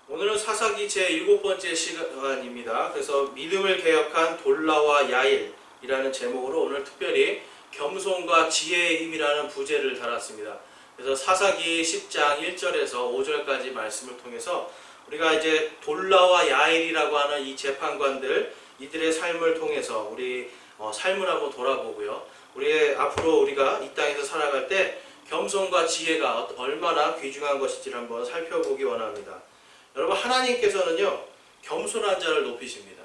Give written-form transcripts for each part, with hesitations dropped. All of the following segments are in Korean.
오늘은 사사기 제7번째 시간입니다. 그래서 믿음을 개혁한 돌라와 야일이라는 제목으로 오늘 특별히 겸손과 지혜의 힘이라는 부제를 달았습니다. 그래서 사사기 10장 1절에서 5절까지 말씀을 통해서 우리가 이제 돌라와 야일이라고 하는 이 재판관들, 이들의 삶을 통해서 우리 삶을 한번 돌아보고요. 앞으로 우리가 이 땅에서 살아갈 때 겸손과 지혜가 얼마나 귀중한 것인지를 한번 살펴보기 원합니다. 여러분, 하나님께서는요, 겸손한 자를 높이십니다.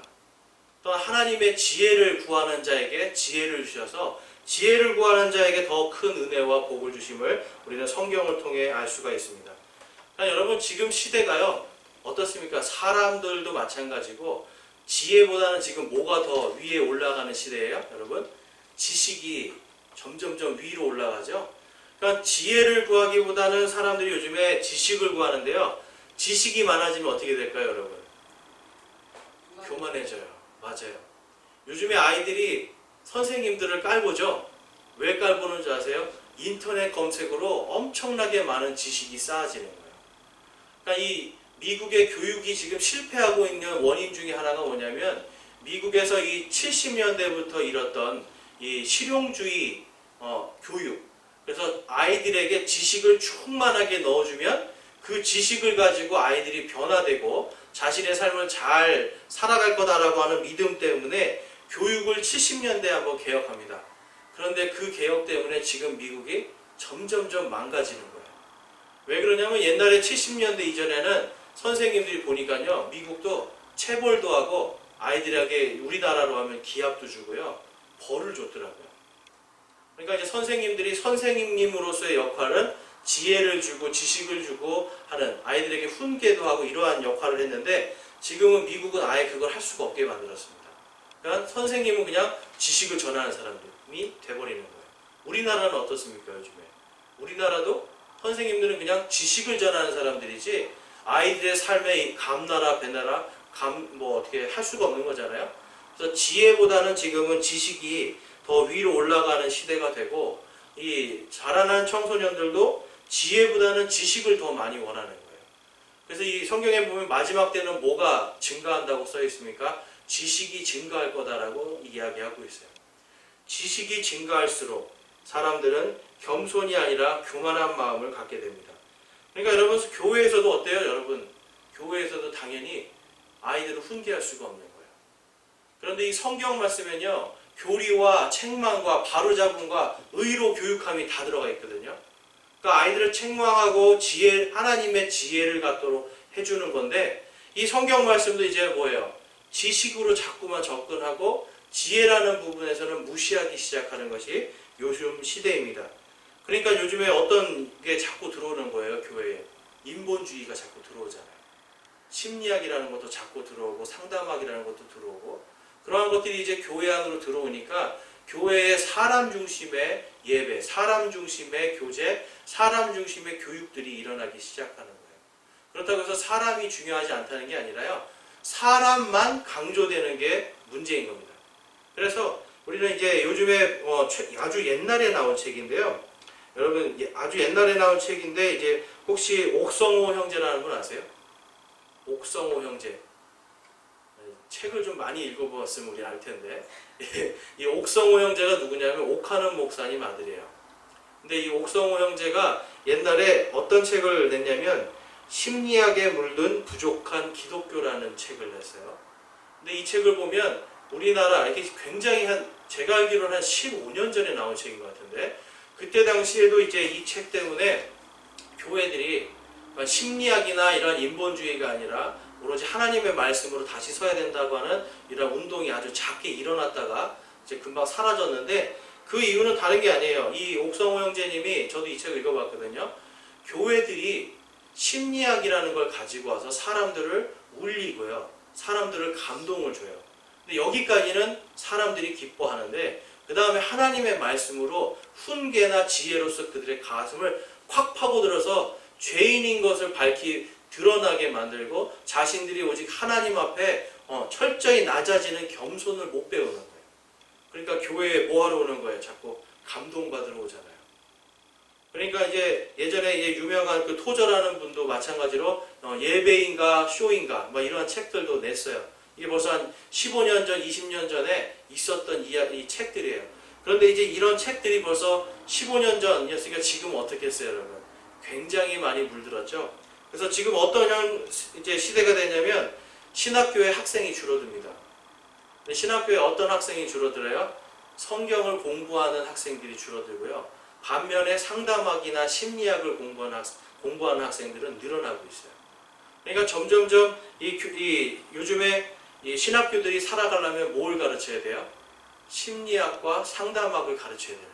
또한 하나님의 지혜를 구하는 자에게 지혜를 주셔서 지혜를 구하는 자에게 더 큰 은혜와 복을 주심을 우리는 성경을 통해 알 수가 있습니다. 그러니까 여러분, 지금 시대가요, 어떻습니까? 사람들도 마찬가지고 지혜보다는 지금 뭐가 더 위에 올라가는 시대예요? 여러분, 지식이 점점점 위로 올라가죠. 그러니까 지혜를 구하기보다는 사람들이 요즘에 지식을 구하는데요. 지식이 많아지면 어떻게 될까요, 여러분? 교만해져요. 맞아요. 요즘에 아이들이 선생님들을 깔보죠. 왜 깔보는 줄 아세요? 인터넷 검색으로 엄청나게 많은 지식이 쌓아지는 거예요. 그러니까 이 미국의 교육이 지금 실패하고 있는 원인 중에 하나가 뭐냐면, 미국에서 이 70년대부터 일었던 이 실용주의 교육. 그래서 아이들에게 지식을 충만하게 넣어주면 그 지식을 가지고 아이들이 변화되고 자신의 삶을 잘 살아갈 거다라고 하는 믿음 때문에 교육을 70년대에 한번 개혁합니다. 그런데 그 개혁 때문에 지금 미국이 점점점 망가지는 거예요. 왜 그러냐면 옛날에 70년대 이전에는 선생님들이 보니까요, 미국도 체벌도 하고 아이들에게 우리나라로 하면 기합도 주고요, 벌을 줬더라고요. 그러니까 이제 선생님들이 선생님으로서의 역할은 지혜를 주고 지식을 주고 하는, 아이들에게 훈계도 하고 이러한 역할을 했는데, 지금은 미국은 아예 그걸 할 수가 없게 만들었습니다. 그러니까 선생님은 그냥 지식을 전하는 사람이 돼버리는 거예요. 우리나라는 어떻습니까, 요즘에? 우리나라도 선생님들은 그냥 지식을 전하는 사람들이지 아이들의 삶에 감나라 배나라 어떻게 할 수가 없는 거잖아요. 그래서 지혜보다는 지금은 지식이 더 위로 올라가는 시대가 되고, 이 자라난 청소년들도 지혜보다는 지식을 더 많이 원하는 거예요. 그래서 이 성경에 보면 마지막 때는 뭐가 증가한다고 써 있습니까? 지식이 증가할 거다라고 이야기하고 있어요. 지식이 증가할수록 사람들은 겸손이 아니라 교만한 마음을 갖게 됩니다. 그러니까 여러분, 교회에서도 어때요? 여러분, 교회에서도 당연히 아이들을 훈계할 수가 없는 거예요. 그런데 이 성경 말씀에는요, 교리와 책망과 바로잡음과 의로 교육함이 다 들어가 있거든요. 그러니까 아이들을 책망하고 하나님의 지혜를 갖도록 해주는 건데, 이 성경 말씀도 이제 뭐예요? 지식으로 자꾸만 접근하고 지혜라는 부분에서는 무시하기 시작하는 것이 요즘 시대입니다. 그러니까 요즘에 어떤 게 자꾸 들어오는 거예요, 교회에. 인본주의가 자꾸 들어오잖아요. 심리학이라는 것도 자꾸 들어오고 상담학이라는 것도 들어오고, 그러한 것들이 이제 교회 안으로 들어오니까 교회의 사람 중심의 예배, 사람 중심의 교제, 사람 중심의 교육들이 일어나기 시작하는 거예요. 그렇다고 해서 사람이 중요하지 않다는 게 아니라요, 사람만 강조되는 게 문제인 겁니다. 그래서 우리는 이제 요즘에 아주 옛날에 나온 책인데요. 여러분, 아주 옛날에 나온 책인데, 이제 혹시 옥성호 형제라는 분 아세요? 옥성호 형제. 책을 좀 많이 읽어보았으면 우리 알 텐데, 이 옥성호 형제가 누구냐면 옥하는 목사님 아들이에요. 근데 이 옥성호 형제가 옛날에 어떤 책을 냈냐면 심리학에 물든 부족한 기독교라는 책을 냈어요. 근데 이 책을 보면 우리나라 이렇게 굉장히 제가 알기로는 한 15년 전에 나온 책인 것 같은데, 그때 당시에도 이제 이 책 때문에 교회들이 심리학이나 이런 인본주의가 아니라 오로지 하나님의 말씀으로 다시 서야 된다고 하는 이런 운동이 아주 작게 일어났다가 이제 금방 사라졌는데, 그 이유는 다른 게 아니에요. 이 옥성호 형제님이, 저도 이 책을 읽어봤거든요. 교회들이 심리학이라는 걸 가지고 와서 사람들을 울리고요, 사람들을 감동을 줘요. 근데 여기까지는 사람들이 기뻐하는데, 그 다음에 하나님의 말씀으로 훈계나 지혜로서 그들의 가슴을 콱 파고들어서 죄인인 것을 드러나게 만들고 자신들이 오직 하나님 앞에 철저히 낮아지는 겸손을 못 배우는 거예요. 그러니까 교회에 뭐하러 오는 거예요? 자꾸 감동받으러 오잖아요. 그러니까 이제 예전에 이제 유명한 그 토저라는 분도 마찬가지로 예배인가 쇼인가 뭐 이런 책들도 냈어요. 이게 벌써 한 15년 전, 20년 전에 있었던 이 책들이에요. 그런데 이제 이런 책들이 벌써 15년 전이었으니까 지금 어떻게 했어요, 여러분? 굉장히 많이 물들었죠. 그래서 지금 어떤 이제 시대가 되냐면 신학교의 학생이 줄어듭니다. 근데 신학교에 어떤 학생이 줄어들어요? 성경을 공부하는 학생들이 줄어들고요. 반면에 상담학이나 심리학을 공부하는 학생들은 늘어나고 있어요. 그러니까 점점점 요즘에 이 신학교들이 살아가려면 뭘 가르쳐야 돼요? 심리학과 상담학을 가르쳐야 됩니다.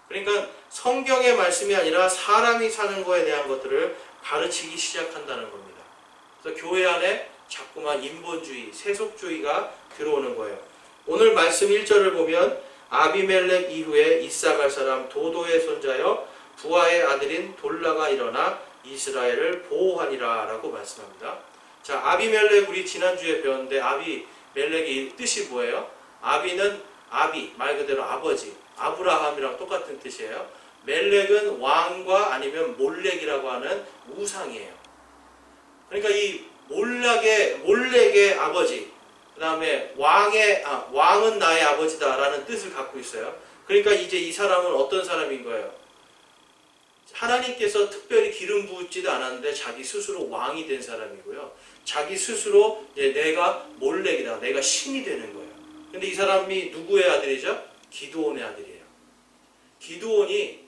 그러니까 성경의 말씀이 아니라 사람이 사는 거에 대한 것들을 가르치기 시작한다는 겁니다. 그래서 교회 안에 자꾸만 인본주의, 세속주의가 들어오는 거예요. 오늘 말씀 1절을 보면 아비멜렉 이후에 이사갈 사람 도도의 손자여 부하의 아들인 돌라가 일어나 이스라엘을 보호하니라 라고 말씀합니다. 자, 아비멜렉 우리 지난주에 배웠는데 아비멜렉의 뜻이 뭐예요? 아비는 말 그대로 아버지, 아브라함이랑 똑같은 뜻이에요. 멜렉은 왕과 아니면 몰렉이라고 하는 우상이에요. 그러니까 이 몰렉의 아버지, 그 다음에 왕은 나의 아버지다라는 뜻을 갖고 있어요. 그러니까 이제 이 사람은 어떤 사람인 거예요? 하나님께서 특별히 기름 부지도 않았는데 자기 스스로 왕이 된 사람이고요. 자기 스스로 내가 몰렉이다, 내가 신이 되는 거예요. 근데 이 사람이 누구의 아들이죠? 기드온의 아들이에요. 기드온이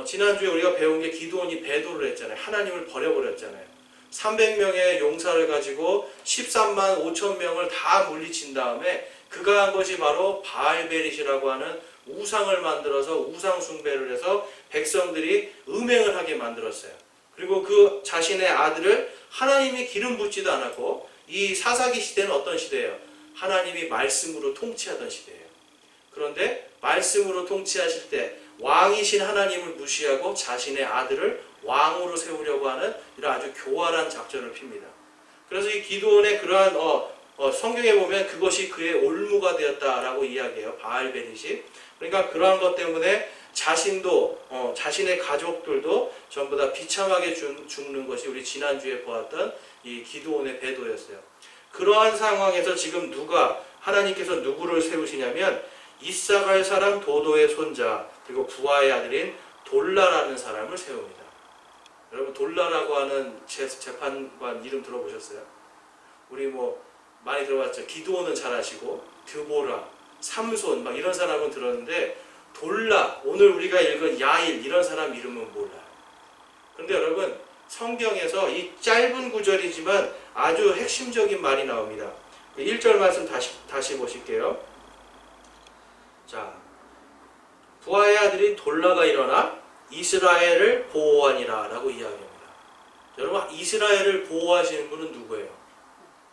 지난주에 우리가 배운 게 기드온이 배도를 했잖아요. 하나님을 버려버렸잖아요. 300명의 용사를 가지고 13만 5천 명을 다 물리친 다음에 그가 한 것이 바로 바알베릿이라고 하는 우상을 만들어서 우상 숭배를 해서 백성들이 음행을 하게 만들었어요. 그리고 그 자신의 아들을 하나님이 기름 붓지도 않았고, 이 사사기 시대는 어떤 시대예요? 하나님이 말씀으로 통치하던 시대예요. 그런데 말씀으로 통치하실 때 왕이신 하나님을 무시하고 자신의 아들을 왕으로 세우려고 하는 이런 아주 교활한 작전을 핍니다. 그래서 이 기드온의 그러한 성경에 보면 그것이 그의 올무가 되었다라고 이야기해요. 바알베릿이. 그러니까 그러한 것 때문에 자신도 자신의 가족들도 전부 다 비참하게 죽는 것이 우리 지난주에 보았던 이 기드온의 배도였어요. 그러한 상황에서 지금 하나님께서 누구를 세우시냐면 이사갈 사람 도도의 손자 그리고 부하의 아들인 돌라라는 사람을 세웁니다. 여러분 돌라라고 하는 재판관 이름 들어보셨어요? 우리 많이 들어봤죠. 기드온은 잘 아시고 드보라, 삼손 막 이런 사람은 들었는데 돌라, 오늘 우리가 읽은 야일 이런 사람 이름은 몰라요. 그런데 여러분 성경에서 이 짧은 구절이지만 아주 핵심적인 말이 나옵니다. 1절 말씀 다시 보실게요. 자, 부하의 아들이 돌라가 일어나 이스라엘을 보호하니라 라고 이야기합니다. 여러분 이스라엘을 보호하시는 분은 누구예요?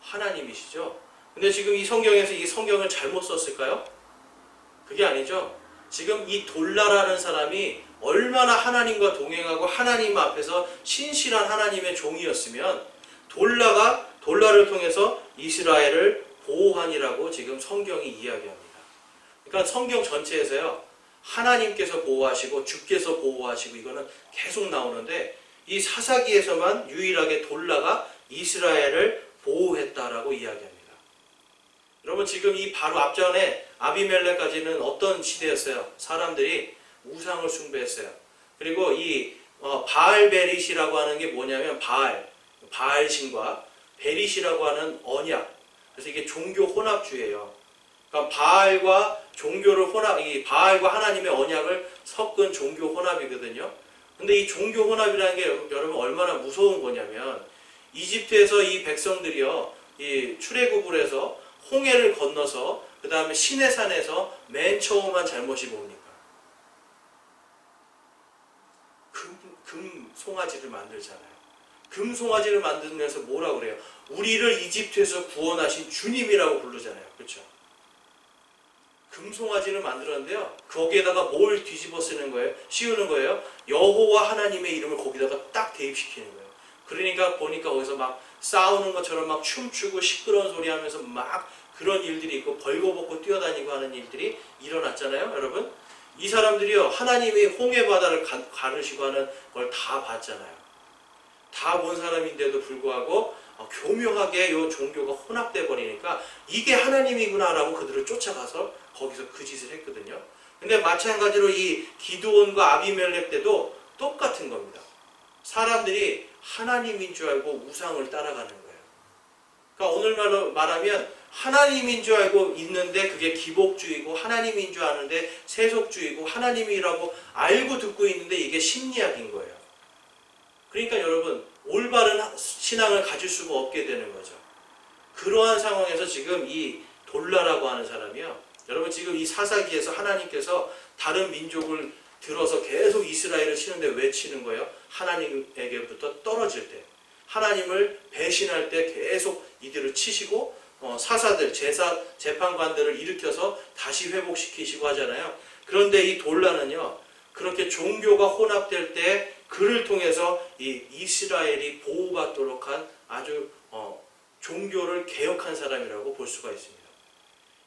하나님이시죠. 근데 지금 이 성경에서 이 성경을 잘못 썼을까요? 그게 아니죠. 지금 이 돌라라는 사람이 얼마나 하나님과 동행하고 하나님 앞에서 신실한 하나님의 종이었으면 돌라를 통해서 이스라엘을 보호하니라고 지금 성경이 이야기합니다. 그러니까 성경 전체에서요, 하나님께서 보호하시고 주께서 보호하시고 이거는 계속 나오는데 이 사사기에서만 유일하게 돌라가 이스라엘을 보호했다라고 이야기합니다. 여러분 지금 이 바로 앞전에 아비멜렉까지는 어떤 시대였어요? 사람들이 우상을 숭배했어요. 그리고 이 바알베릿이라고 하는 게 뭐냐면 바알신과 베릿이라고 하는 언약. 그래서 이게 종교 혼합주의예요. 그러니까 바알과 하나님의 언약을 섞은 종교 혼합이거든요. 근데 이 종교 혼합이라는 게 여러분 얼마나 무서운 거냐면 이집트에서 이 백성들이요, 이 출애굽을 해서 홍해를 건너서 그 다음에 시내산에서 맨 처음 한 잘못이 뭡니까? 금 송아지를 만들잖아요. 금 송아지를 만들면서 뭐라고 그래요? 우리를 이집트에서 구원하신 주님이라고 부르잖아요. 그렇죠? 금 송아지를 만들었는데요. 거기에다가 뭘 뒤집어 씌우는 거예요? 여호와 하나님의 이름을 거기다가 딱 대입시키는 거예요. 그러니까 보니까 거기서 막 싸우는 것처럼 막 춤추고 시끄러운 소리 하면서 막 그런 일들이 있고 벌거벗고 뛰어다니고 하는 일들이 일어났잖아요. 여러분 이 사람들이요, 하나님이 홍해 바다를 가르시고 하는 걸 다 봤잖아요. 다 본 사람인데도 불구하고 교묘하게 요 종교가 혼합돼 버리니까 이게 하나님이구나라고 그들을 쫓아가서 거기서 그 짓을 했거든요. 근데 마찬가지로 이 기드온과 아비멜렉 때도 똑같은 겁니다. 사람들이 하나님인 줄 알고 우상을 따라가는 거예요. 그러니까 오늘날로 말하면 하나님인 줄 알고 있는데 그게 기복주의고, 하나님인 줄 아는데 세속주의고, 하나님이라고 알고 듣고 있는데 이게 심리학인 거예요. 그러니까 여러분, 올바른 신앙을 가질 수가 없게 되는 거죠. 그러한 상황에서 지금 이 돌라라고 하는 사람이요, 여러분 지금 이 사사기에서 하나님께서 다른 민족을 들어서 계속 이스라엘을 치는데 왜 치는 거예요? 하나님에게부터 떨어질 때, 하나님을 배신할 때 계속 이들을 치시고 사사들, 재판관들을 일으켜서 다시 회복시키시고 하잖아요. 그런데 이 돌라는요, 그렇게 종교가 혼합될 때 그를 통해서 이 이스라엘이 보호받도록 한 아주 종교를 개혁한 사람이라고 볼 수가 있습니다.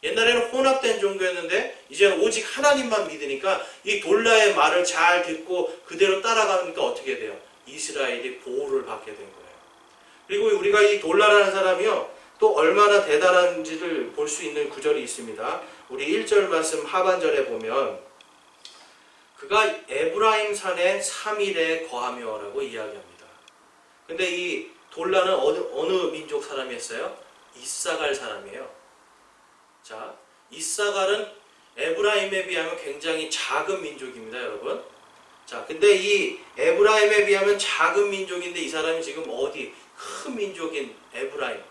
옛날에는 혼합된 종교였는데 이제는 오직 하나님만 믿으니까 이 돌라의 말을 잘 듣고 그대로 따라가니까 어떻게 돼요? 이스라엘이 보호를 받게 된 거예요. 그리고 우리가 이 돌라라는 사람이요, 또 얼마나 대단한지를 볼 수 있는 구절이 있습니다. 우리 1절 말씀 하반절에 보면 그가 에브라임 산에 3일에 거하며라고 이야기합니다. 근데 이 돌라는 어느 민족 사람이었어요? 이사갈 사람이에요. 자, 이사갈은 에브라임에 비하면 굉장히 작은 민족입니다, 여러분. 자, 근데 이 에브라임에 비하면 작은 민족인데 이 사람이 지금 어디? 큰 민족인 에브라임.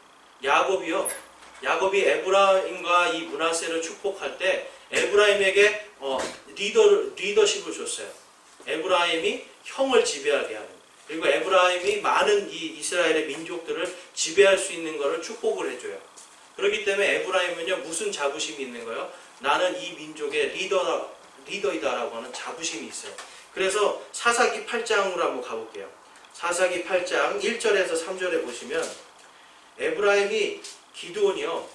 야곱이 에브라임과 이 므낫세를 축복할 때 에브라임에게 리더십을 줬어요. 에브라임이 형을 지배하게 하는. 그리고 에브라임이 많은 이 이스라엘의 민족들을 지배할 수 있는 것을 축복을 해줘요. 그렇기 때문에 에브라임은요, 무슨 자부심이 있는 거예요? 나는 이 민족의 리더이다라고 하는 자부심이 있어요. 그래서 사사기 8장으로 한번 가볼게요. 사사기 8장 1절에서 3절에 보시면 에브라임이 기드온이요,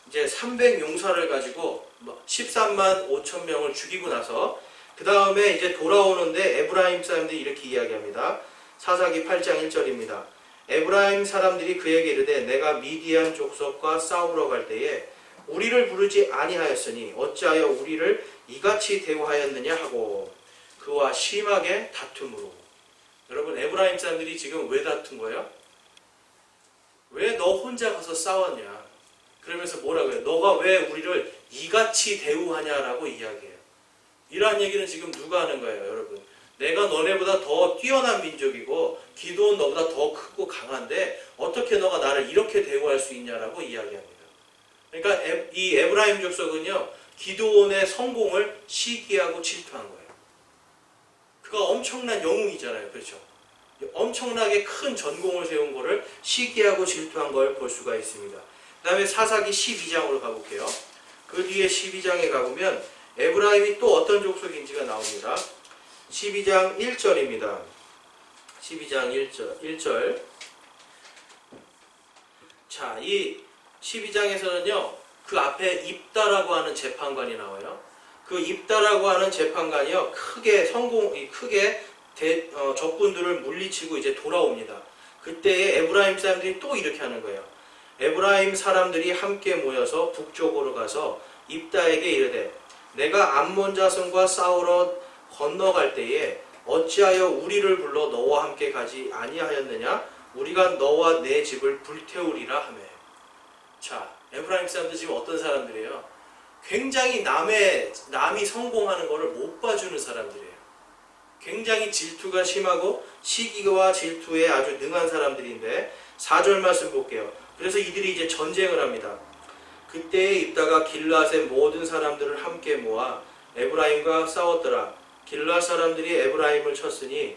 이제 300용사를 가지고 13만 5천 명을 죽이고 나서 그 다음에 이제 돌아오는데 에브라임 사람들이 이렇게 이야기합니다. 사사기 8장 1절입니다. 에브라임 사람들이 그에게 이르되 내가 미디안 족속과 싸우러 갈 때에 우리를 부르지 아니하였으니 어찌하여 우리를 이같이 대우하였느냐 하고 그와 심하게 다툼으로. 여러분, 에브라임 사람들이 지금 왜 다툰 거예요? 왜 너 혼자 가서 싸웠냐? 그러면서 뭐라고 해요? 너가 왜 우리를 이같이 대우하냐라고 이야기해요. 이러한 얘기는 지금 누가 하는 거예요, 여러분? 내가 너네보다 더 뛰어난 민족이고 기드온 너보다 더 크고 강한데 어떻게 너가 나를 이렇게 대우할 수 있냐라고 이야기합니다. 그러니까 이 에브라임 족속은요, 기드온의 성공을 시기하고 질투한 거예요. 그가 엄청난 영웅이잖아요, 그렇죠? 엄청나게 큰 전공을 세운 거를 시기하고 질투한 걸 볼 수가 있습니다. 그 다음에 사사기 12장으로 가볼게요. 그 뒤에 12장에 가보면 에브라임이 또 어떤 족속인지가 나옵니다. 12장 1절입니다. 12장 1절. 자, 이 12장에서는요, 그 앞에 입다라고 하는 재판관이 나와요. 그 입다라고 하는 재판관이요, 크게 적군들을 물리치고 이제 돌아옵니다. 그때에 에브라임 사람들이 또 이렇게 하는 거예요. 에브라임 사람들이 함께 모여서 북쪽으로 가서 입다에게 이르되 내가 암몬 자손과 싸우러 건너갈 때에 어찌하여 우리를 불러 너와 함께 가지 아니하였느냐? 우리가 너와 내 집을 불태우리라 하매. 자, 에브라임 사람들 지금 어떤 사람들이에요? 굉장히 남이 성공하는 것을 못 봐주는 사람들이에요. 굉장히 질투가 심하고 시기와 질투에 아주 능한 사람들인데 4절 말씀 볼게요. 그래서 이들이 이제 전쟁을 합니다. 그때에 입다가 길앗의 모든 사람들을 함께 모아 에브라임과 싸웠더라. 길앗 사람들이 에브라임을 쳤으니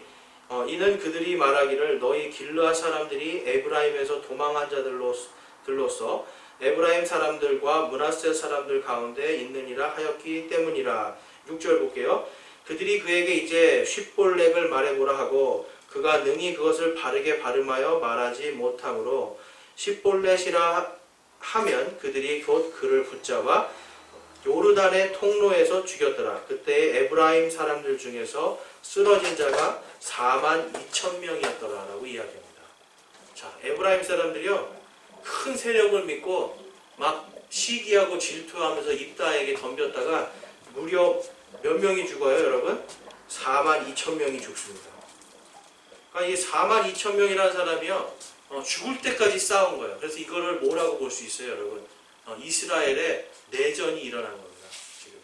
이는 그들이 말하기를 너희 길앗 사람들이 에브라임에서 도망한 자들로서 에브라임 사람들과 므낫세 사람들 가운데 있느니라 하였기 때문이라. 6절 볼게요. 그들이 그에게 이제 쉿볼렉을 말해보라 하고 그가 능히 그것을 바르게 발음하여 말하지 못하므로 쉿볼렛이라 하면 그들이 곧 그를 붙잡아 요르단의 통로에서 죽였더라. 그때 에브라임 사람들 중에서 쓰러진 자가 42,000명이었더라 라고 이야기합니다. 자, 에브라임 사람들이요, 큰 세력을 믿고 막 시기하고 질투하면서 입다에게 덤볐다가 무려 몇 명이 죽어요, 여러분? 42,000명이 죽습니다. 그러니까 이 42,000명이라는 사람이요, 죽을 때까지 싸운 거예요. 그래서 이거를 뭐라고 볼 수 있어요, 여러분? 이스라엘에 내전이 일어난 겁니다. 지금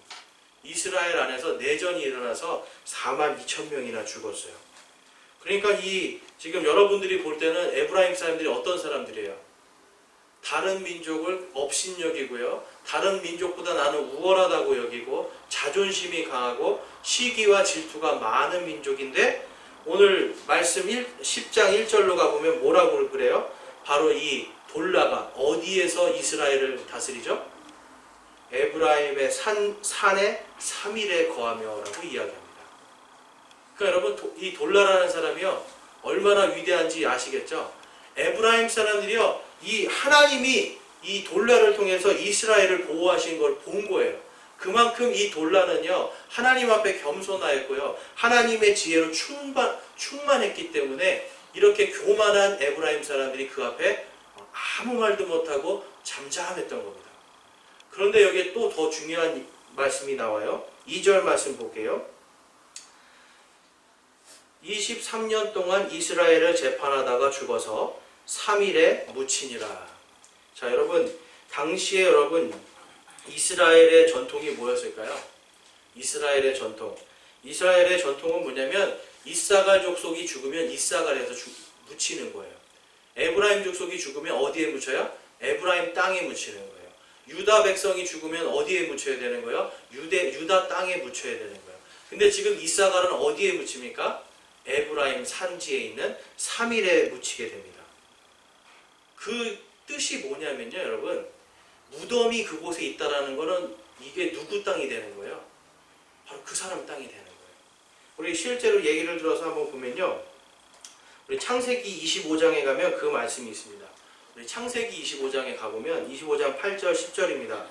이스라엘 안에서 내전이 일어나서 42,000명이나 죽었어요. 그러니까 이 지금 여러분들이 볼 때는 에브라임 사람들이 어떤 사람들이에요? 다른 민족을 업신여기고요, 다른 민족보다 나는 우월하다고 여기고 자존심이 강하고 시기와 질투가 많은 민족인데, 오늘 말씀 10장 1절로 가보면 뭐라고 그래요? 바로 이 돌라가 어디에서 이스라엘을 다스리죠? 에브라임의 산에 3일에 거하며 라고 이야기합니다. 그러니까 여러분, 이 돌라라는 사람이요, 얼마나 위대한지 아시겠죠? 에브라임 사람들이요, 이 하나님이 이 돌라를 통해서 이스라엘을 보호하신 걸 본 거예요. 그만큼 이 돌라는요, 하나님 앞에 겸손하였고요, 하나님의 지혜로 충만했기 때문에 이렇게 교만한 에브라임 사람들이 그 앞에 아무 말도 못하고 잠잠했던 겁니다. 그런데 여기에 또 더 중요한 말씀이 나와요. 2절 말씀 볼게요. 23년 동안 이스라엘을 재판하다가 죽어서 3일에 묻히니라. 자, 여러분, 당시에 여러분, 이스라엘의 전통이 뭐였을까요? 이스라엘의 전통은 뭐냐면, 이사갈 족속이 죽으면 이사갈에서 묻히는 거예요. 에브라임 족속이 죽으면 어디에 묻혀요? 에브라임 땅에 묻히는 거예요. 유다 백성이 죽으면 어디에 묻혀야 되는 거예요? 유다 땅에 묻혀야 되는 거예요. 근데 지금 이사갈은 어디에 묻힙니까? 에브라임 산지에 있는 3일에 묻히게 됩니다. 그 뜻이 뭐냐면요, 여러분, 무덤이 그곳에 있다라는 거는 이게 누구 땅이 되는 거예요? 바로 그 사람 땅이 되는 거예요. 우리 실제로 얘기를 들어서 한번 보면요, 우리 창세기 25장에 가면 그 말씀이 있습니다. 우리 창세기 25장에 가보면 25장 8절 10절입니다.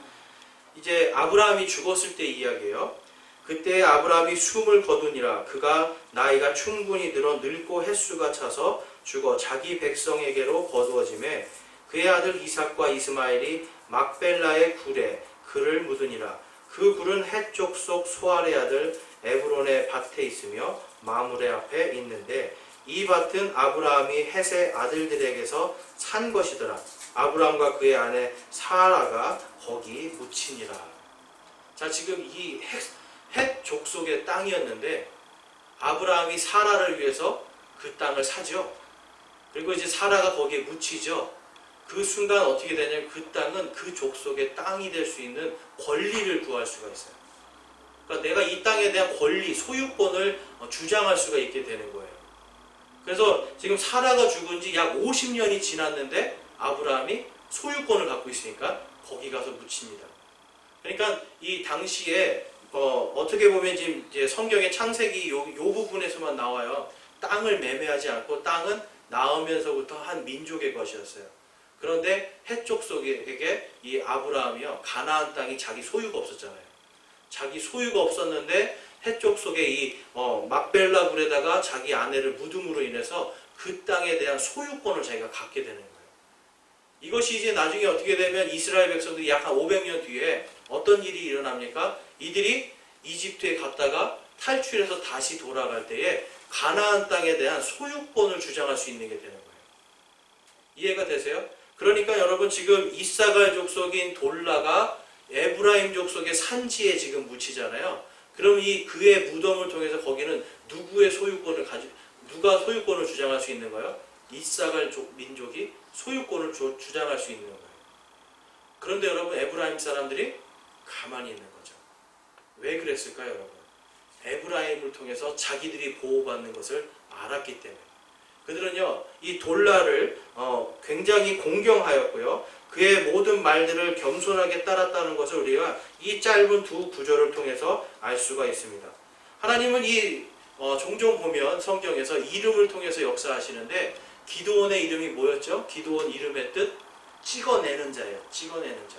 이제 아브라함이 죽었을 때 이야기예요. 그때 아브라함이 숨을 거두니라. 그가 나이가 충분히 들어 늙고 햇수가 차서 죽어 자기 백성에게로 거두어지매 그의 아들 이삭과 이스마엘이 막벨라의 굴에 그를 묻으니라. 그 굴은 헷 족속 소알의 아들 에브론의 밭에 있으며 마므레 앞에 있는데, 이 밭은 아브라함이 헷의 아들들에게서 산 것이더라. 아브라함과 그의 아내 사라가 거기 묻히니라. 자, 지금 이 헷 족속의 땅이었는데 아브라함이 사라를 위해서 그 땅을 사죠. 그리고 이제 사라가 거기에 묻히죠. 그 순간 어떻게 되냐면 그 땅은 그 족속의 땅이 될 수 있는 권리를 구할 수가 있어요. 그러니까 내가 이 땅에 대한 권리, 소유권을 주장할 수가 있게 되는 거예요. 그래서 지금 사라가 죽은 지 약 50년이 지났는데 아브라함이 소유권을 갖고 있으니까 거기 가서 묻힙니다. 그러니까 이 당시에 어떻게 보면 지금 이제 성경의 창세기 요 부분에서만 나와요. 땅을 매매하지 않고 땅은 낳으면서부터 한 민족의 것이었어요. 그런데 헷 족속에게 이 아브라함이요, 가나안 땅이 자기 소유가 없었잖아요. 자기 소유가 없었는데 헷 족속의 이 막벨라 굴에다가 자기 아내를 묻음으로 인해서 그 땅에 대한 소유권을 자기가 갖게 되는 거예요. 이것이 이제 나중에 어떻게 되면 이스라엘 백성들이 약 한 500년 뒤에 어떤 일이 일어납니까? 이들이 이집트에 갔다가 탈출해서 다시 돌아갈 때에 가나안 땅에 대한 소유권을 주장할 수 있는 게 되는 거예요. 이해가 되세요? 그러니까 여러분, 지금 이사갈 족속인 돌라가 에브라임 족속의 산지에 지금 묻히잖아요. 그럼 이 그의 무덤을 통해서 거기는 누가 소유권을 주장할 수 있는 거예요? 이사갈 민족이 소유권을 주장할 수 있는 거예요. 그런데 여러분, 에브라임 사람들이 가만히 있는 거죠. 왜 그랬을까요, 여러분? 에브라임을 통해서 자기들이 보호받는 것을 알았기 때문에. 그들은요, 이 돌라를 굉장히 공경하였고요, 그의 모든 말들을 겸손하게 따랐다는 것을 우리가 이 짧은 두 구절을 통해서 알 수가 있습니다. 하나님은 종종 보면 성경에서 이름을 통해서 역사하시는데, 기드온의 이름이 뭐였죠? 기드온 이름의 뜻? 찍어내는 자예요. 찍어내는 자.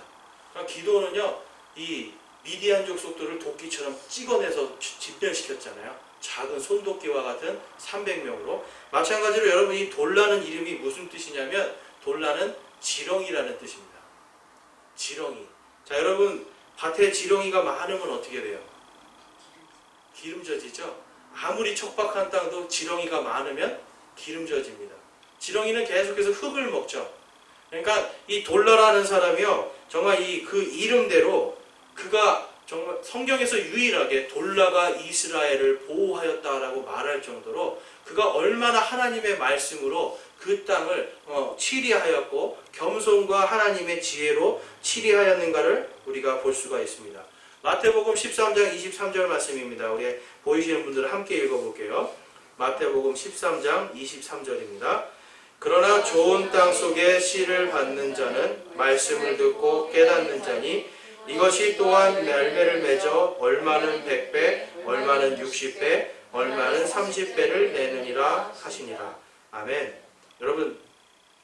그러니까 기드온은요, 이 미디안 족속들을 도끼처럼 찍어내서 진멸시켰잖아요. 작은 손도끼와 같은 300명으로. 마찬가지로 여러분, 이 돌라는 이름이 무슨 뜻이냐면 돌라는 지렁이라는 뜻입니다. 지렁이. 자, 여러분, 밭에 지렁이가 많으면 어떻게 돼요? 기름져지죠. 아무리 척박한 땅도 지렁이가 많으면 기름져집니다. 지렁이는 계속해서 흙을 먹죠. 그러니까 이 돌라라는 사람이요, 정말 그 이름대로 그가 정말 성경에서 유일하게 돌라가 이스라엘을 보호하였다라고 말할 정도로 그가 얼마나 하나님의 말씀으로 그 땅을 치리하였고 겸손과 하나님의 지혜로 치리하였는가를 우리가 볼 수가 있습니다. 마태복음 13장 23절 말씀입니다. 우리 보이시는 분들 함께 읽어볼게요. 마태복음 13장 23절입니다. 그러나 좋은 땅 속에 씨를 받는 자는 말씀을 듣고 깨닫는 자니 이것이 또한 열매를 맺어 얼마는 100배, 얼마는 60배, 얼마는 30배를 내느니라 하시니라. 아멘. 여러분,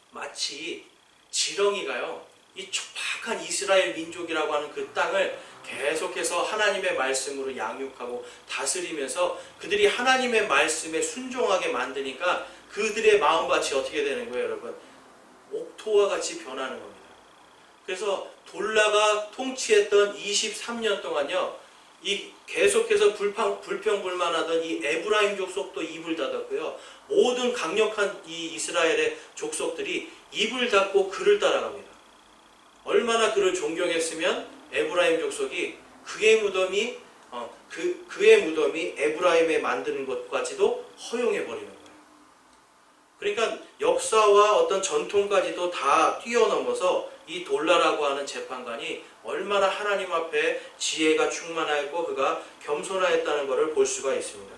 마치 지렁이가요, 이 촉박한 이스라엘 민족이라고 하는 그 땅을 계속해서 하나님의 말씀으로 양육하고 다스리면서 그들이 하나님의 말씀에 순종하게 만드니까 그들의 마음밭이 어떻게 되는 거예요, 여러분? 옥토와 같이 변하는 겁니다. 그래서 돌라가 통치했던 23년 동안요, 이 계속해서 불평불만하던 이 에브라임 족속도 입을 닫았고요, 모든 강력한 이 이스라엘의 족속들이 입을 닫고 그를 따라갑니다. 얼마나 그를 존경했으면 에브라임 족속이 그의 무덤이 에브라임에 만드는 것까지도 허용해 버리는 거예요. 그러니까 역사와 어떤 전통까지도 다 뛰어넘어서 이 돌라라고 하는 재판관이 얼마나 하나님 앞에 지혜가 충만하였고 그가 겸손하였다는 것을 볼 수가 있습니다.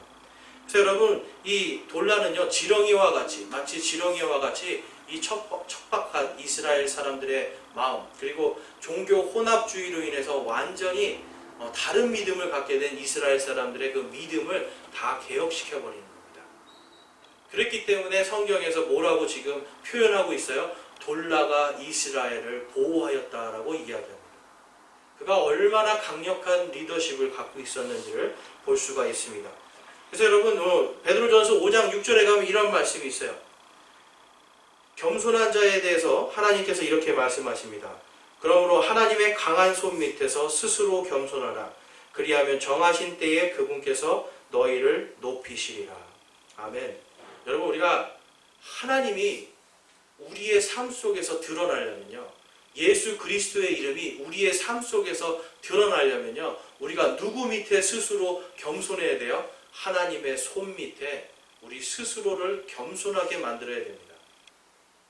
그래서 여러분, 이 돌라는요, 지렁이와 같이, 마치 지렁이와 같이 이 척박한 이스라엘 사람들의 마음, 그리고 종교 혼합주의로 인해서 완전히 다른 믿음을 갖게 된 이스라엘 사람들의 그 믿음을 다 개혁시켜버리는 겁니다. 그렇기 때문에 성경에서 뭐라고 지금 표현하고 있어요? 돌라가 이스라엘을 보호하였다라고 이야기합니다. 그가 얼마나 강력한 리더십을 갖고 있었는지를 볼 수가 있습니다. 그래서 여러분, 베드로전서 5장 6절에 가면 이런 말씀이 있어요. 겸손한 자에 대해서 하나님께서 이렇게 말씀하십니다. 그러므로 하나님의 강한 손 밑에서 스스로 겸손하라. 그리하면 정하신 때에 그분께서 너희를 높이시리라. 아멘. 여러분, 우리가 하나님이 우리의 삶 속에서 드러나려면요, 예수 그리스도의 이름이 우리의 삶 속에서 드러나려면요, 우리가 누구 밑에 스스로 겸손해야 돼요? 하나님의 손 밑에 우리 스스로를 겸손하게 만들어야 됩니다.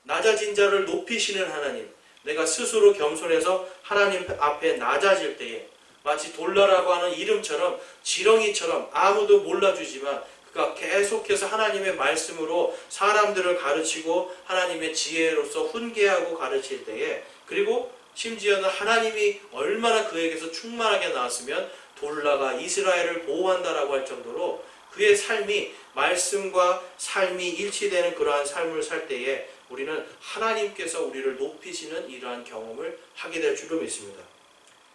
낮아진 자를 높이시는 하나님, 내가 스스로 겸손해서 하나님 앞에 낮아질 때에 마치 돌라라고 하는 이름처럼, 지렁이처럼 아무도 몰라주지만 그가 계속해서 하나님의 말씀으로 사람들을 가르치고 하나님의 지혜로서 훈계하고 가르칠 때에, 그리고 심지어는 하나님이 얼마나 그에게서 충만하게 나왔으면 돌라가 이스라엘을 보호한다라고 할 정도로 그의 삶이 말씀과 삶이 일치되는 그러한 삶을 살 때에 우리는 하나님께서 우리를 높이시는 이러한 경험을 하게 될 줄로 믿습니다.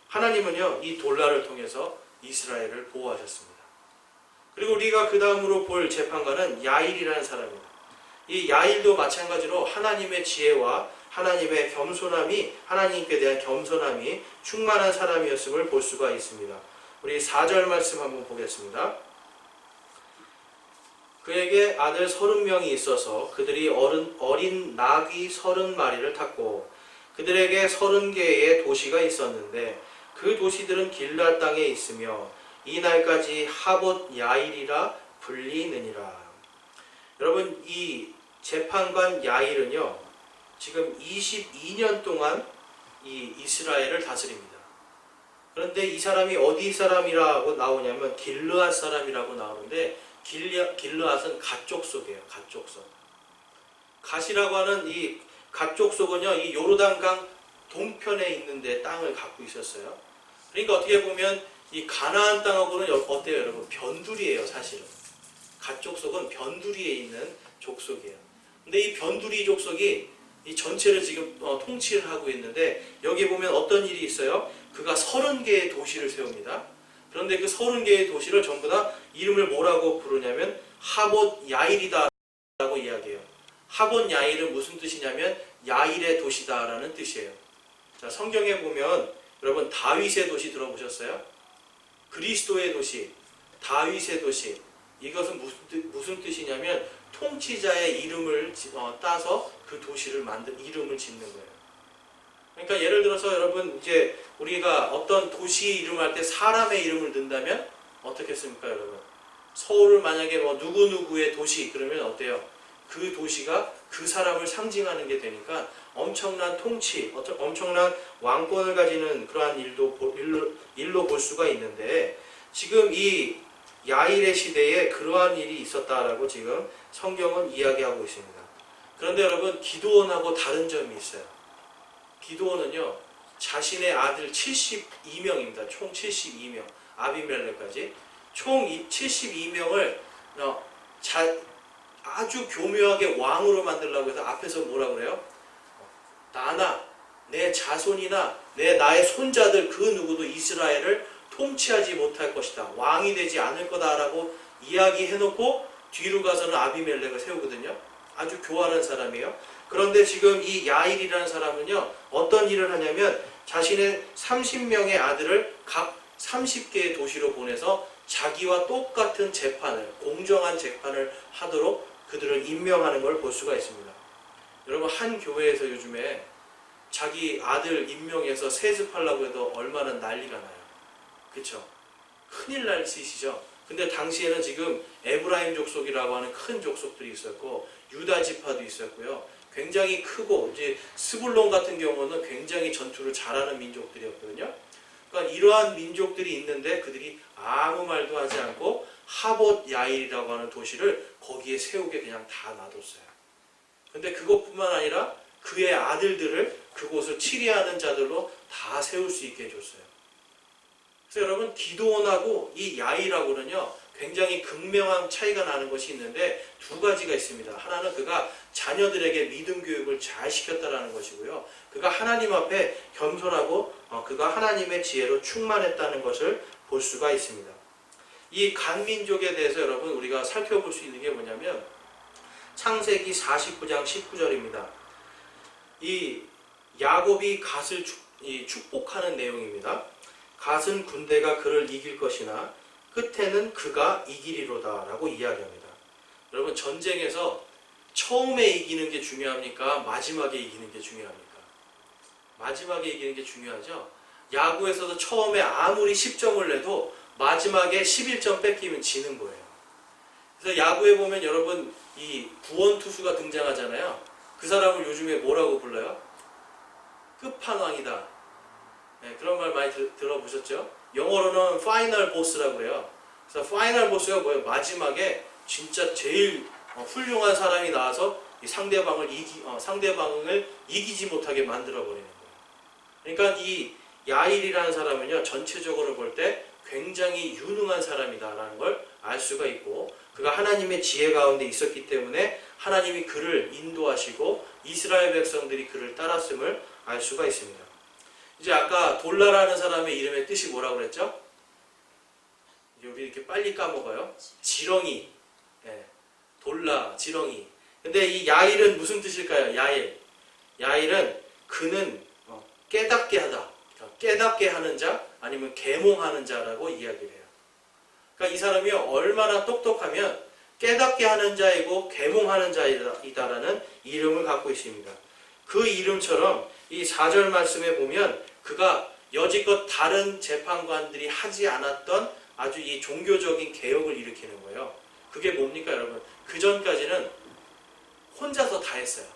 하나님은요, 이 돌라를 통해서 이스라엘을 보호하셨습니다. 그리고 우리가 그 다음으로 볼 재판관은 야일이라는 사람입니다. 이 야일도 마찬가지로 하나님의 지혜와 하나님의 겸손함이, 하나님께 대한 겸손함이 충만한 사람이었음을 볼 수가 있습니다. 우리 4절 말씀 한번 보겠습니다. 그에게 아들 30명이 있어서 그들이 어린 나귀 30마리를 탔고 그들에게 30개의 도시가 있었는데 그 도시들은 길랄 땅에 있으며 이 날까지 하봇 야일이라 불리느니라. 여러분, 이 재판관 야일은요, 지금 22년 동안 이 이스라엘을 다스립니다. 그런데 이 사람이 어디 사람이라고 나오냐면 길르앗 사람이라고 나오는데, 길르앗은 갓 족속이에요. 갓 족속. 갓이라고 하는 이 갓 족속은요, 이 요르단강 동편에 있는데 땅을 갖고 있었어요. 그러니까 어떻게 보면 이 가나안 땅하고는 어때요, 여러분? 변두리예요, 사실은. 갓 족속은 변두리에 있는 족속이에요. 근데 이 변두리 족속이 이 전체를 지금 통치를 하고 있는데 여기 보면 어떤 일이 있어요? 그가 30개의 도시를 세웁니다. 그런데 그 30개의 도시를 전부 다 이름을 뭐라고 부르냐면 하봇 야일이다 라고 이야기해요. 하봇 야일은 무슨 뜻이냐면 야일의 도시다라는 뜻이에요. 자, 성경에 보면 여러분 다윗의 도시 들어보셨어요? 그리스도의 도시, 다윗의 도시. 이것은 무슨 뜻이냐면 통치자의 이름을 따서 그 도시를 이름을 짓는 거예요. 그러니까 예를 들어서 여러분 이제 우리가 어떤 도시 이름을 할 때 사람의 이름을 넣는다면 어떻겠습니까, 여러분? 서울을 만약에 뭐 누구누구의 도시 그러면 어때요? 그 도시가 그 사람을 상징하는 게 되니까 엄청난 통치, 엄청난 왕권을 가지는 그러한 일로 볼 수가 있는데 지금 이 야일의 시대에 그러한 일이 있었다라고 지금 성경은 이야기하고 있습니다. 그런데 여러분 기드온하고 다른 점이 있어요. 기드온은요 자신의 아들 72명입니다. 총 72명 아비멜렉까지 총 72명을 아주 교묘하게 왕으로 만들려고 해서 앞에서 뭐라 그래요? 나나 내 자손이나 나의 손자들 그 누구도 이스라엘을 통치하지 못할 것이다. 왕이 되지 않을 거다라고 이야기해놓고 뒤로 가서는 아비멜렉을 세우거든요. 아주 교활한 사람이에요. 그런데 지금 이 야일이라는 사람은요 어떤 일을 하냐면 자신의 30명의 아들을 각 30개의 도시로 보내서 자기와 똑같은 재판을, 공정한 재판을 하도록 그들을 임명하는 걸 볼 수가 있습니다. 여러분 한 교회에서 요즘에 자기 아들 임명해서 세습하려고 해도 얼마나 난리가 나요. 그쵸? 큰일 날 짓이죠. 근데 당시에는 지금 에브라임 족속이라고 하는 큰 족속들이 있었고 유다 지파도 있었고요. 굉장히 크고 이제 스불론 같은 경우는 굉장히 전투를 잘하는 민족들이었거든요. 그러니까 이러한 민족들이 있는데 그들이 아무 말도 하지 않고 하봇 야일이라고 하는 도시를 거기에 세우게 그냥 다 놔뒀어요. 근데 그것뿐만 아니라 그의 아들들을 그곳을 치리하는 자들로 다 세울 수 있게 해줬어요. 그래서 여러분 기드온하고 이 야일하고는요 굉장히 극명한 차이가 나는 것이 있는데 두 가지가 있습니다. 하나는 그가 자녀들에게 믿음 교육을 잘 시켰다라는 것이고요. 그가 하나님 앞에 겸손하고 그가 하나님의 지혜로 충만했다는 것을 볼 수가 있습니다. 이 간민족에 대해서 여러분 우리가 살펴볼 수 있는 게 뭐냐면 창세기 49장 19절입니다. 이 야곱이 갓을 축복하는 내용입니다. 갓은 군대가 그를 이길 것이나 끝에는 그가 이기리로다 라고 이야기합니다. 여러분 전쟁에서 처음에 이기는 게 중요합니까? 마지막에 이기는 게 중요합니까? 마지막에 이기는 게 중요하죠. 야구에서도 처음에 아무리 10점을 내도 마지막에 11점 뺏기면 지는 거예요. 그래서 야구에 보면 여러분 이 구원 투수가 등장하잖아요. 그 사람을 요즘에 뭐라고 불러요? 끝판왕이다. 네, 그런 말 많이 들어보셨죠? 영어로는 파이널 보스라고 해요. 그래서 파이널 보스가 뭐예요? 마지막에 진짜 제일 훌륭한 사람이 나와서 이 상대방을 이기지 못하게 만들어버리는 거예요. 그러니까 이 야일이라는 사람은요 전체적으로 볼 때 굉장히 유능한 사람이다라는 걸 알 수가 있고 그가 하나님의 지혜 가운데 있었기 때문에 하나님이 그를 인도하시고 이스라엘 백성들이 그를 따랐음을 알 수가 있습니다. 이제 아까 돌라라는 사람의 이름의 뜻이 뭐라고 그랬죠? 우리 이렇게 빨리 까먹어요. 지렁이. 네. 돌라, 지렁이. 근데 이 야일은 무슨 뜻일까요? 야일은 그는 깨닫게 하다. 깨닫게 하는 자 아니면 계몽하는 자라고 이야기를 해요. 그러니까 이 사람이 얼마나 똑똑하면 깨닫게 하는 자이고 계몽하는 자이다라는 이름을 갖고 있습니다. 그 이름처럼 이 4절 말씀에 보면 그가 여지껏 다른 재판관들이 하지 않았던 아주 이 종교적인 개혁을 일으키는 거예요. 그게 뭡니까 여러분? 그 전까지는 혼자서 다 했어요.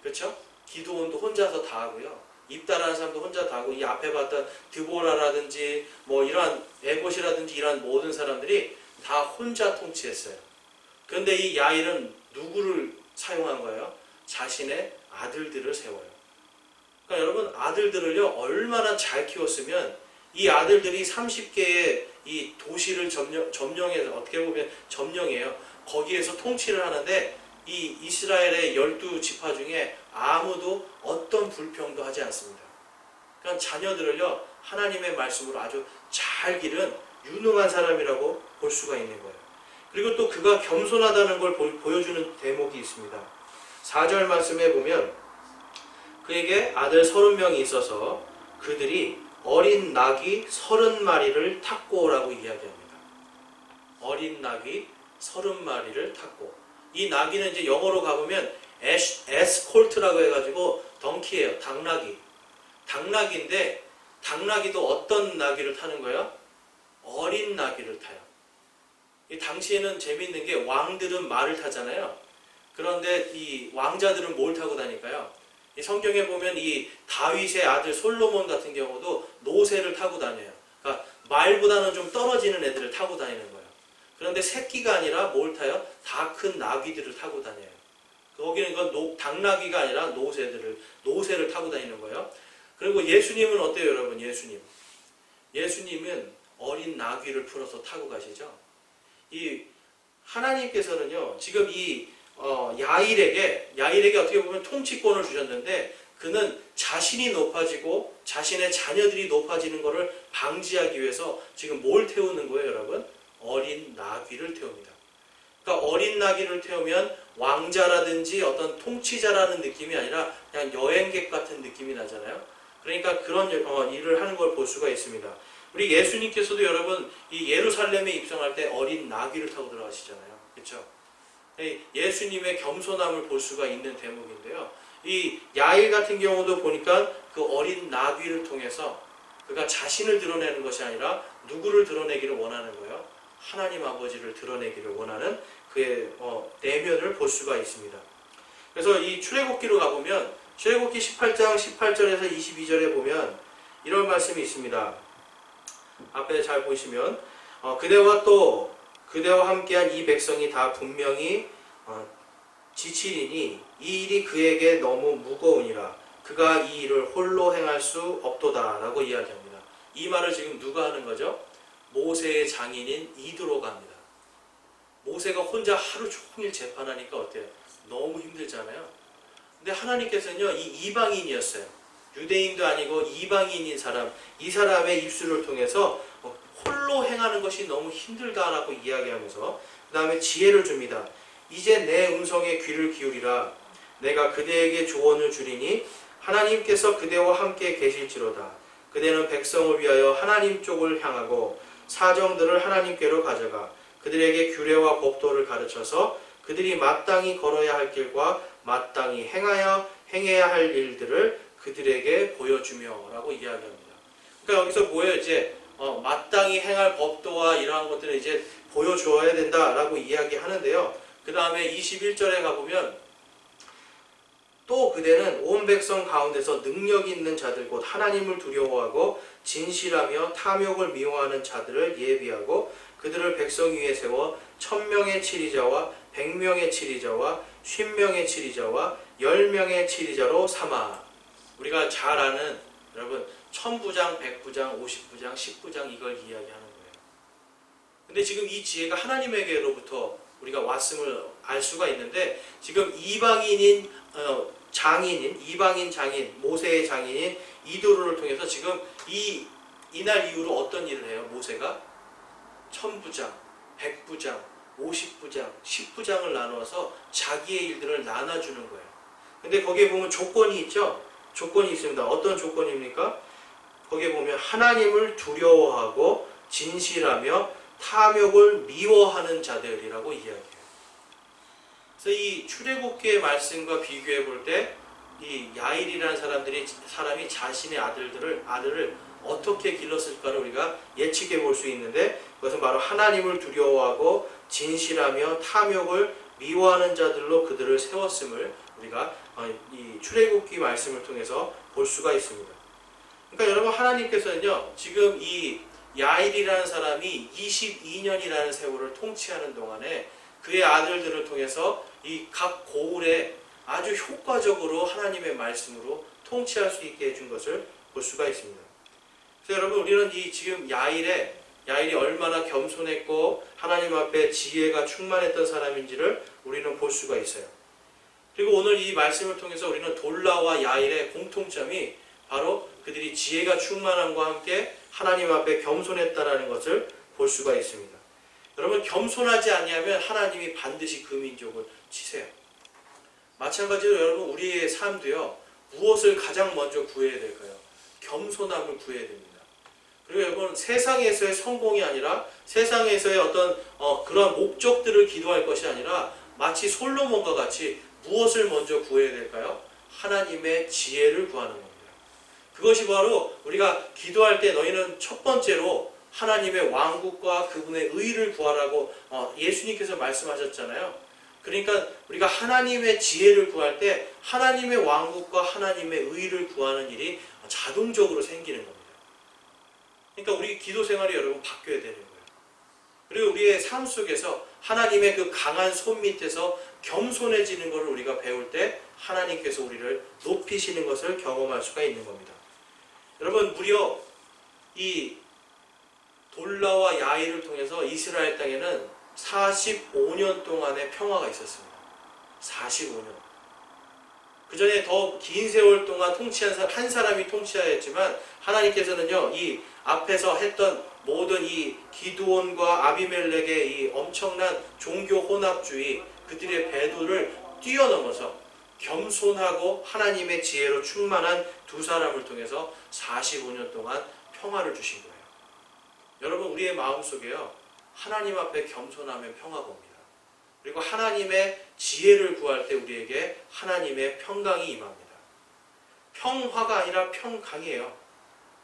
그렇죠? 기드온도 혼자서 다 하고요. 입다라는 사람도 혼자 다 하고 이 앞에 봤던 드보라라든지 뭐 이러한 에봇이라든지 이러한 모든 사람들이 다 혼자 통치했어요. 그런데 이 야일은 누구를 사용한 거예요? 자신의 아들들을 세워요. 그러니까 여러분 아들들을요 얼마나 잘 키웠으면 이 아들들이 30개의 이 도시를 점령해서 어떻게 보면 점령해요. 거기에서 통치를 하는데 이 이스라엘의 12지파 중에 아무도 어떤 불평도 하지 않습니다. 그러니까 자녀들을요, 하나님의 말씀으로 아주 잘 기른 유능한 사람이라고 볼 수가 있는 거예요. 그리고 또 그가 겸손하다는 걸 보여주는 대목이 있습니다. 4절 말씀에 보면 그에게 아들 30명이 있어서 그들이 어린 낙이 30마리를 탔고라고 이야기합니다. 어린 낙이 30마리를 탔고, 이 나귀는 이제 영어로 가보면 에스콜트라고 해가지고 덩키예요. 당나귀. 당나귀인데 당나귀도 어떤 나귀를 타는 거예요? 어린 나귀를 타요. 이 당시에는 재미있는 게 왕들은 말을 타잖아요. 그런데 이 왕자들은 뭘 타고 다닐까요? 이 성경에 보면 이 다윗의 아들 솔로몬 같은 경우도 노새를 타고 다녀요. 그러니까 말보다는 좀 떨어지는 애들을 타고 다니는 거예요. 그런데 새끼가 아니라 뭘 타요? 다 큰 나귀들을 타고 다녀요. 거기는 이건 당나귀가 아니라 노새를 타고 다니는 거예요. 그리고 예수님은 어때요, 여러분? 예수님은 어린 나귀를 풀어서 타고 가시죠. 이 하나님께서는요, 지금 이 야일에게 어떻게 보면 통치권을 주셨는데, 그는 자신이 높아지고 자신의 자녀들이 높아지는 것을 방지하기 위해서 지금 뭘 태우는 거예요, 여러분? 어린 나귀를 태웁니다. 그러니까 어린 나귀를 태우면 왕자라든지 어떤 통치자라는 느낌이 아니라 그냥 여행객 같은 느낌이 나잖아요. 그러니까 그런 일을 하는 걸 볼 수가 있습니다. 우리 예수님께서도 여러분 이 예루살렘에 입성할 때 어린 나귀를 타고 들어가시잖아요. 그렇죠? 예수님의 겸손함을 볼 수가 있는 대목인데요. 이 야일 같은 경우도 보니까 그 어린 나귀를 통해서 그가 자신을 드러내는 것이 아니라 누구를 드러내기를 원하는 거예요? 하나님 아버지를 드러내기를 원하는 그의 내면을 볼 수가 있습니다. 그래서 이 출애굽기로 가보면 출애굽기 18장 18절에서 22절에 보면 이런 말씀이 있습니다. 앞에 잘 보시면 그대와 함께한 이 백성이 다 분명히 지치리니 이 일이 그에게 너무 무거우니라 그가 이 일을 홀로 행할 수 없도다 라고 이야기합니다. 이 말을 지금 누가 하는 거죠? 모세의 장인인 이드로가 합니다. 모세가 혼자 하루 종일 재판하니까 어때요? 너무 힘들잖아요. 근데 하나님께서는요, 이 이방인이었어요. 유대인도 아니고 이방인인 사람, 이 사람의 입술을 통해서 홀로 행하는 것이 너무 힘들다라고 이야기하면서 그 다음에 지혜를 줍니다. 이제 내 음성에 귀를 기울이라. 내가 그대에게 조언을 주리니 하나님께서 그대와 함께 계실지로다. 그대는 백성을 위하여 하나님 쪽을 향하고 사정들을 하나님께로 가져가 그들에게 규례와 법도를 가르쳐서 그들이 마땅히 걸어야 할 길과 마땅히 행해야 할 일들을 그들에게 보여주며 라고 이야기합니다. 그러니까 여기서 뭐예요? 이제 마땅히 행할 법도와 이러한 것들을 이제 보여주어야 된다라고 이야기하는데요. 그 다음에 21절에 가보면 또 그대는 온 백성 가운데서 능력 있는 자들 곧 하나님을 두려워하고 진실하며 탐욕을 미워하는 자들을 예비하고 그들을 백성 위에 세워 1000명의 치리자와 100명의 치리자와 50명의 치리자와 10명의 치리자로 삼아. 우리가 잘 아는 여러분 1000부장, 100부장, 50부장, 10부장 이걸 이야기하는 거예요. 근데 지금 이 지혜가 하나님에게로부터 우리가 왔음을 알 수가 있는데 지금 이방인 장인, 모세의 장인인 이도르를 통해서 지금 이날 이후로 어떤 일을 해요? 모세가 1000부장, 100부장, 50부장, 10부장을 나누어서 자기의 일들을 나눠주는 거예요. 근데 거기에 보면 조건이 있죠? 조건이 있습니다. 어떤 조건입니까? 거기에 보면 하나님을 두려워하고 진실하며 탐욕을 미워하는 자들이라고 이야기해요. 그래서 이 출애굽기의 말씀과 비교해 볼 때 이 야일이라는 사람이 자신의 아들을 어떻게 길렀을까를 우리가 예측해 볼 수 있는데 그것은 바로 하나님을 두려워하고 진실하며 탐욕을 미워하는 자들로 그들을 세웠음을 우리가 이 출애굽기 말씀을 통해서 볼 수가 있습니다. 그러니까 여러분 하나님께서는요 지금 이 야일이라는 사람이 22년이라는 세월을 통치하는 동안에 그의 아들들을 통해서 이 각 고을에 아주 효과적으로 하나님의 말씀으로 통치할 수 있게 해준 것을 볼 수가 있습니다. 그래서 여러분 우리는 이 지금 야일이 얼마나 겸손했고 하나님 앞에 지혜가 충만했던 사람인지를 우리는 볼 수가 있어요. 그리고 오늘 이 말씀을 통해서 우리는 돌라와 야일의 공통점이 바로 그들이 지혜가 충만함과 함께 하나님 앞에 겸손했다라는 것을 볼 수가 있습니다. 여러분, 겸손하지 아니하면 하나님이 반드시 그 민족을 치세요. 마찬가지로 여러분, 우리의 삶도요, 무엇을 가장 먼저 구해야 될까요? 겸손함을 구해야 됩니다. 그리고 여러분, 세상에서의 성공이 아니라 세상에서의 어떤 그런 목적들을 기도할 것이 아니라 마치 솔로몬과 같이 무엇을 먼저 구해야 될까요? 하나님의 지혜를 구하는 겁니다. 그것이 바로 우리가 기도할 때 너희는 첫 번째로 하나님의 왕국과 그분의 의를 구하라고 예수님께서 말씀하셨잖아요. 그러니까 우리가 하나님의 지혜를 구할 때 하나님의 왕국과 하나님의 의를 구하는 일이 자동적으로 생기는 겁니다. 그러니까 우리 기도 생활이 여러분 바뀌어야 되는 거예요. 그리고 우리의 삶 속에서 하나님의 그 강한 손 밑에서 겸손해지는 것을 우리가 배울 때 하나님께서 우리를 높이시는 것을 경험할 수가 있는 겁니다. 여러분, 무려 이 돌라와 야일을 통해서 이스라엘 땅에는 45년 동안의 평화가 있었습니다. 45년. 그 전에 더 긴 세월 동안 통치한 한 사람이 통치하였지만 하나님께서는요, 이 앞에서 했던 모든 이 기드온과 아비멜렉의 이 엄청난 종교 혼합주의, 그들의 배도를 뛰어넘어서 겸손하고 하나님의 지혜로 충만한 두 사람을 통해서 45년 동안 평화를 주신 거예요. 여러분, 우리의 마음속에요, 하나님 앞에 겸손하면 평화가 옵니다. 그리고 하나님의 지혜를 구할 때 우리에게 하나님의 평강이 임합니다. 평화가 아니라 평강이에요.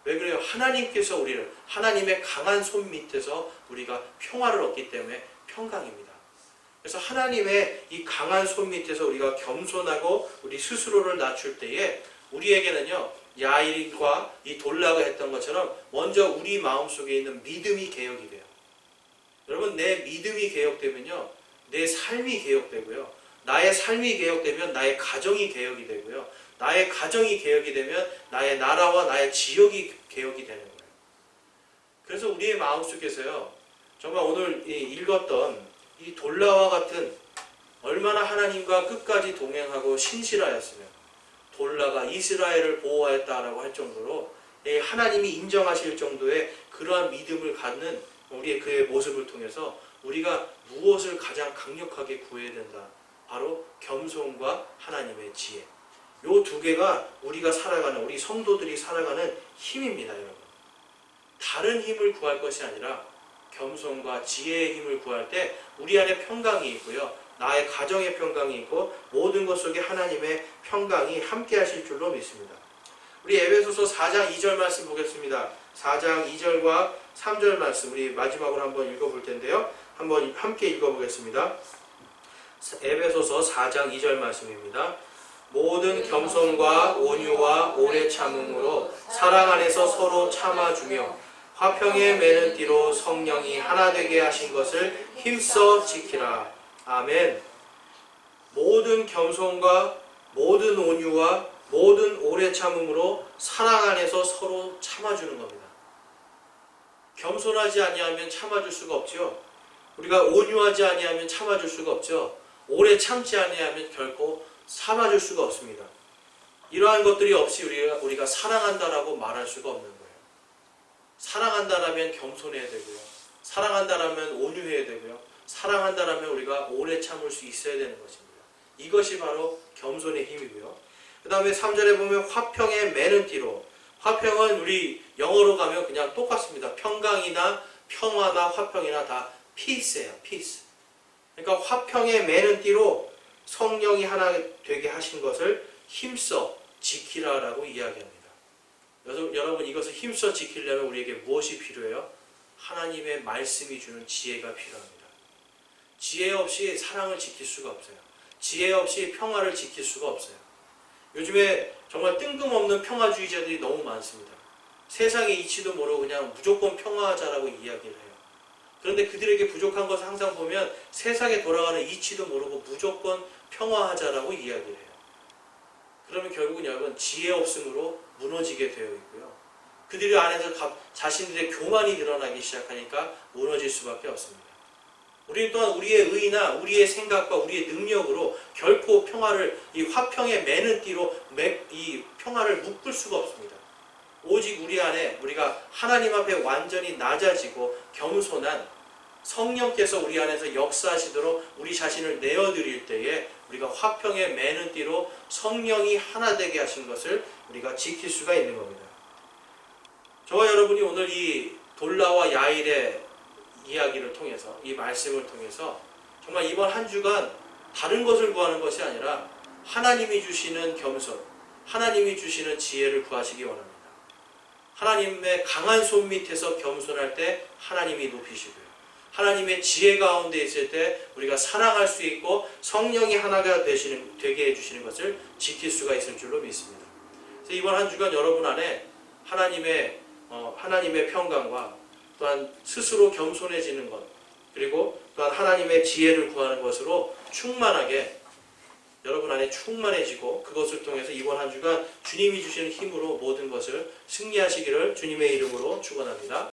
왜 그래요? 하나님께서 우리를 하나님의 강한 손 밑에서 우리가 평화를 얻기 때문에 평강입니다. 그래서 하나님의 이 강한 손 밑에서 우리가 겸손하고 우리 스스로를 낮출 때에 우리에게는요, 야일과 이 돌라가 했던 것처럼 먼저 우리 마음속에 있는 믿음이 개혁이 돼요. 여러분, 내 믿음이 개혁되면요, 내 삶이 개혁되고요, 나의 삶이 개혁되면 나의 가정이 개혁이 되고요, 나의 가정이 개혁이 되면 나의 나라와 나의 지역이 개혁이 되는 거예요. 그래서 우리의 마음속에서요, 정말 오늘 읽었던 이 돌라와 같은 얼마나 하나님과 끝까지 동행하고 신실하였으면 돌라가 이스라엘을 보호하였다라고 할 정도로 하나님이 인정하실 정도의 그러한 믿음을 갖는 우리의 그의 모습을 통해서 우리가 무엇을 가장 강력하게 구해야 된다. 바로 겸손과 하나님의 지혜. 요 두 개가 우리가 살아가는, 우리 성도들이 살아가는 힘입니다, 여러분. 다른 힘을 구할 것이 아니라 겸손과 지혜의 힘을 구할 때 우리 안에 평강이 있고요, 나의 가정의 평강이 있고 모든 것 속에 하나님의 평강이 함께 하실 줄로 믿습니다. 우리 에베소서 4장 2절 말씀 보겠습니다. 4장 2절과 3절 말씀 우리 마지막으로 한번 읽어볼 텐데요, 한번 함께 읽어보겠습니다. 에베소서 4장 2절 말씀입니다. 모든 겸손과 온유와 오래 참음으로 사랑 안에서 서로 참아주며 화평에 매는 띠로 성령이 하나 되게 하신 것을 힘써 지키라. 아멘. 모든 겸손과 모든 온유와 모든 오래 참음으로 사랑 안에서 서로 참아주는 겁니다. 겸손하지 아니하면 참아줄 수가 없죠. 우리가 온유하지 아니하면 참아줄 수가 없죠. 오래 참지 아니하면 결코 참아줄 수가 없습니다. 이러한 것들이 없이 우리가 사랑한다라고 말할 수가 없는 거예요. 사랑한다라면 겸손해야 되고요, 사랑한다라면 온유해야 되고요, 사랑한다라면 우리가 오래 참을 수 있어야 되는 것입니다. 이것이 바로 겸손의 힘이고요. 그 다음에 3절에 보면 화평에 매는 띠로, 화평은 우리 영어로 가면 그냥 똑같습니다. 평강이나 평화나 화평이나 다 peace예요. peace. 그러니까 화평에 매는 띠로 성령이 하나 되게 하신 것을 힘써 지키라라고 이야기합니다. 여러분, 이것을 힘써 지키려면 우리에게 무엇이 필요해요? 하나님의 말씀이 주는 지혜가 필요합니다. 지혜 없이 사랑을 지킬 수가 없어요. 지혜 없이 평화를 지킬 수가 없어요. 요즘에 정말 뜬금없는 평화주의자들이 너무 많습니다. 세상의 이치도 모르고 그냥 무조건 평화하자라고 이야기를 해요. 그런데 그들에게 부족한 것을 항상 보면 세상에 돌아가는 이치도 모르고 무조건 평화하자라고 이야기를 해요. 그러면 결국은 여러분, 지혜 없음으로 무너지게 되어 있고요, 그들의 안에서 자신들의 교만이 드러나기 시작하니까 무너질 수밖에 없습니다. 우리는 또한 우리의 의나 우리의 생각과 우리의 능력으로 결코 평화를 이 화평의 매는 띠로 이 평화를 묶을 수가 없습니다. 오직 우리 안에 우리가 하나님 앞에 완전히 낮아지고 겸손한 성령께서 우리 안에서 역사하시도록 우리 자신을 내어드릴 때에 우리가 화평의 매는 띠로 성령이 하나 되게 하신 것을 우리가 지킬 수가 있는 겁니다. 저와 여러분이 오늘 이 돌라와 야일의 이야기를 통해서, 이 말씀을 통해서 정말 이번 한 주간 다른 것을 구하는 것이 아니라 하나님이 주시는 겸손, 하나님이 주시는 지혜를 구하시기 원합니다. 하나님의 강한 손 밑에서 겸손할 때 하나님이 높이시고요. 하나님의 지혜 가운데 있을 때 우리가 사랑할 수 있고 성령이 하나가 되게 해주시는 것을 지킬 수가 있을 줄로 믿습니다. 그래서 이번 한 주간 여러분 안에 하나님의 평강과 또한 스스로 겸손해지는 것, 그리고 또한 하나님의 지혜를 구하는 것으로 충만하게 여러분 안에 충만해지고 그것을 통해서 이번 한 주간 주님이 주시는 힘으로 모든 것을 승리하시기를 주님의 이름으로 축원합니다.